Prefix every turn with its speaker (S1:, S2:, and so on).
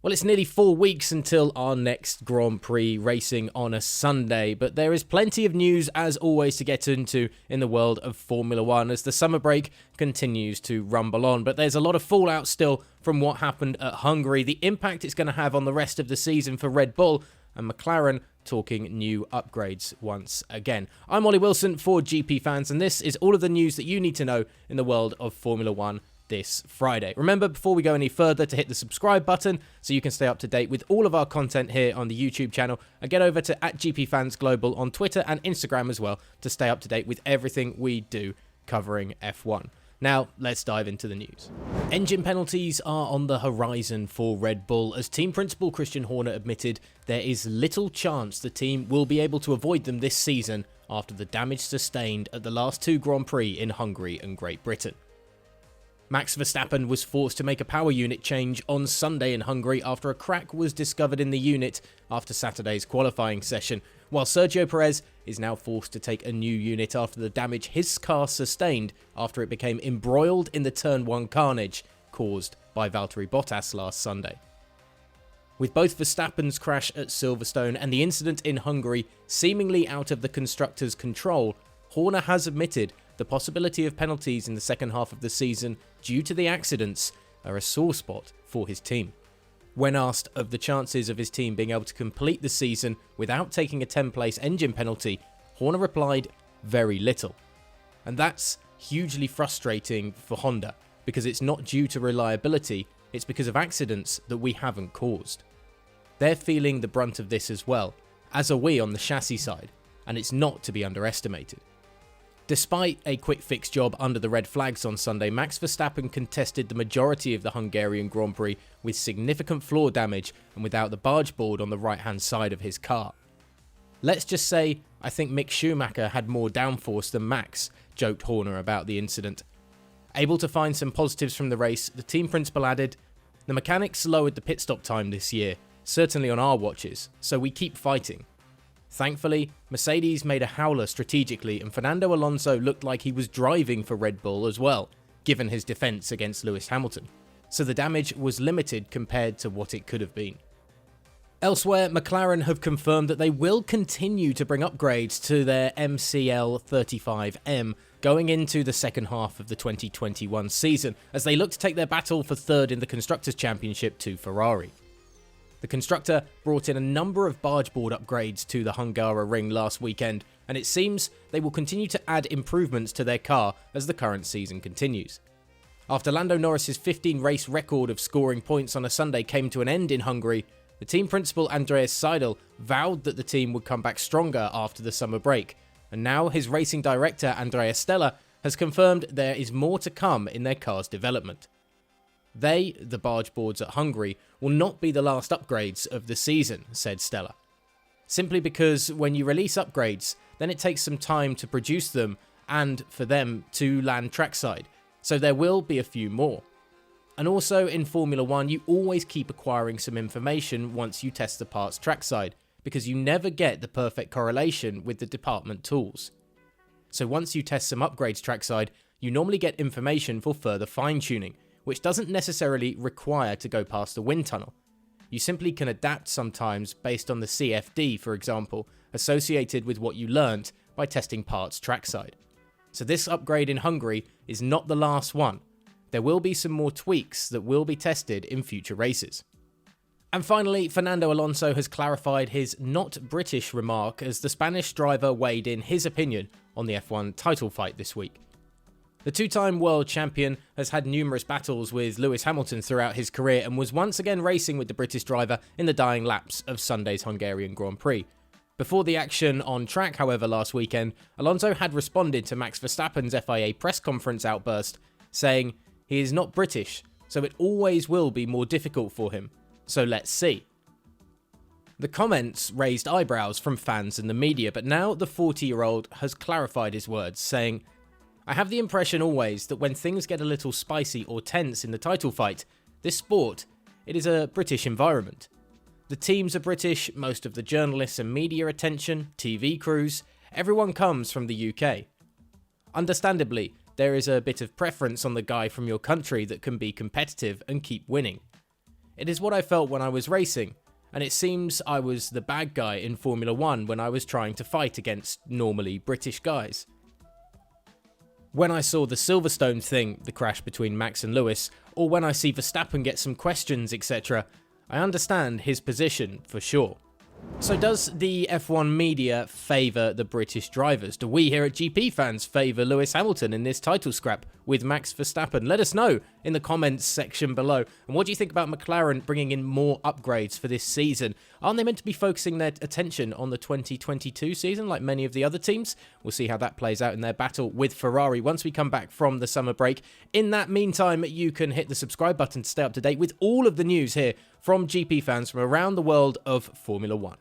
S1: Well, it's nearly 4 weeks until our next Grand Prix racing on a Sunday, but there is plenty of news, as always, to get into in the world of Formula 1 as the summer break continues to rumble on. But there's a lot of fallout still from what happened at Hungary, the impact it's going to have on the rest of the season for Red Bull, and McLaren talking new upgrades once again. I'm Ollie Wilson for GPFans, and this is all of the news that you need to know in the world of Formula 1 this Friday. Remember, before we go any further, to hit the subscribe button so you can stay up to date with all of our content here on the YouTube channel, and get over to @GPFansGlobal on Twitter and Instagram as well to stay up to date with everything we do covering F1. Now, let's dive into the news. Engine penalties are on the horizon for Red Bull, as team principal Christian Horner admitted there is little chance the team will be able to avoid them this season after the damage sustained at the last two Grand Prix in Hungary and Great Britain. Max Verstappen was forced to make a power unit change on Sunday in Hungary after a crack was discovered in the unit after Saturday's qualifying session, while Sergio Perez is now forced to take a new unit after the damage his car sustained after it became embroiled in the Turn 1 carnage caused by Valtteri Bottas last Sunday. With both Verstappen's crash at Silverstone and the incident in Hungary seemingly out of the constructors' control, Horner has admitted the possibility of penalties in the second half of the season due to the accidents are a sore spot for his team. When asked of the chances of his team being able to complete the season without taking a 10th-place engine penalty, Horner replied, very little. And that's hugely frustrating for Honda, because it's not due to reliability, it's because of accidents that we haven't caused. They're feeling the brunt of this as well, as are we on the chassis side, and it's not to be underestimated. Despite a quick fix job under the red flags on Sunday, Max Verstappen contested the majority of the Hungarian Grand Prix with significant floor damage and without the barge board on the right-hand side of his car. Let's just say, I think Mick Schumacher had more downforce than Max, joked Horner about the incident. Able to find some positives from the race, the team principal added, "The mechanics lowered the pit stop time this year, certainly on our watches, so we keep fighting. Thankfully, Mercedes made a howler strategically, and Fernando Alonso looked like he was driving for Red Bull as well, given his defence against Lewis Hamilton, so the damage was limited compared to what it could have been." Elsewhere, McLaren have confirmed that they will continue to bring upgrades to their MCL35M going into the second half of the 2021 season, as they look to take their battle for third in the Constructors' Championship to Ferrari. The constructor brought in a number of bargeboard upgrades to the Hungaroring last weekend, and it seems they will continue to add improvements to their car as the current season continues. After Lando Norris's 15-race record of scoring points on a Sunday came to an end in Hungary, the team principal Andreas Seidel vowed that the team would come back stronger after the summer break, and now his racing director Andrea Stella has confirmed there is more to come in their car's development. They, the barge boards at Hungary, will not be the last upgrades of the season, said Stella. Simply because when you release upgrades, then it takes some time to produce them and for them to land trackside, so there will be a few more. And also in Formula 1, you always keep acquiring some information once you test the parts trackside, because you never get the perfect correlation with the department tools. So once you test some upgrades trackside, you normally get information for further fine-tuning, which doesn't necessarily require to go past the wind tunnel. You simply can adapt sometimes based on the CFD, for example, associated with what you learnt by testing parts trackside. So this upgrade in Hungary is not the last one. There will be some more tweaks that will be tested in future races. And finally, Fernando Alonso has clarified his not British remark as the Spanish driver weighed in his opinion on the F1 title fight this week. The two-time world champion has had numerous battles with Lewis Hamilton throughout his career and was once again racing with the British driver in the dying laps of Sunday's Hungarian Grand Prix. Before the action on track, however, last weekend, Alonso had responded to Max Verstappen's FIA press conference outburst, saying, "He is not British, so it always will be more difficult for him. So let's see." The comments raised eyebrows from fans and the media, but now the 40-year-old has clarified his words, saying, "I have the impression always that when things get a little spicy or tense in the title fight, this sport, it is a British environment. The teams are British, most of the journalists and media attention, TV crews, everyone comes from the UK. Understandably, there is a bit of preference on the guy from your country that can be competitive and keep winning. It is what I felt when I was racing, and it seems I was the bad guy in Formula 1 when I was trying to fight against normally British guys. When I saw the Silverstone thing, the crash between Max and Lewis, or when I see Verstappen get some questions, etc., I understand his position for sure. So does the F1 media favour the British drivers? Do we here at GPFans favour Lewis Hamilton in this title scrap with Max Verstappen? Let us know in the comments section below. And what do you think about McLaren bringing in more upgrades for this season? Aren't they meant to be focusing their attention on the 2022 season like many of the other teams? We'll see how that plays out in their battle with Ferrari once we come back from the summer break. In that meantime, you can hit the subscribe button to stay up to date with all of the news here from GPFans from around the world of Formula 1.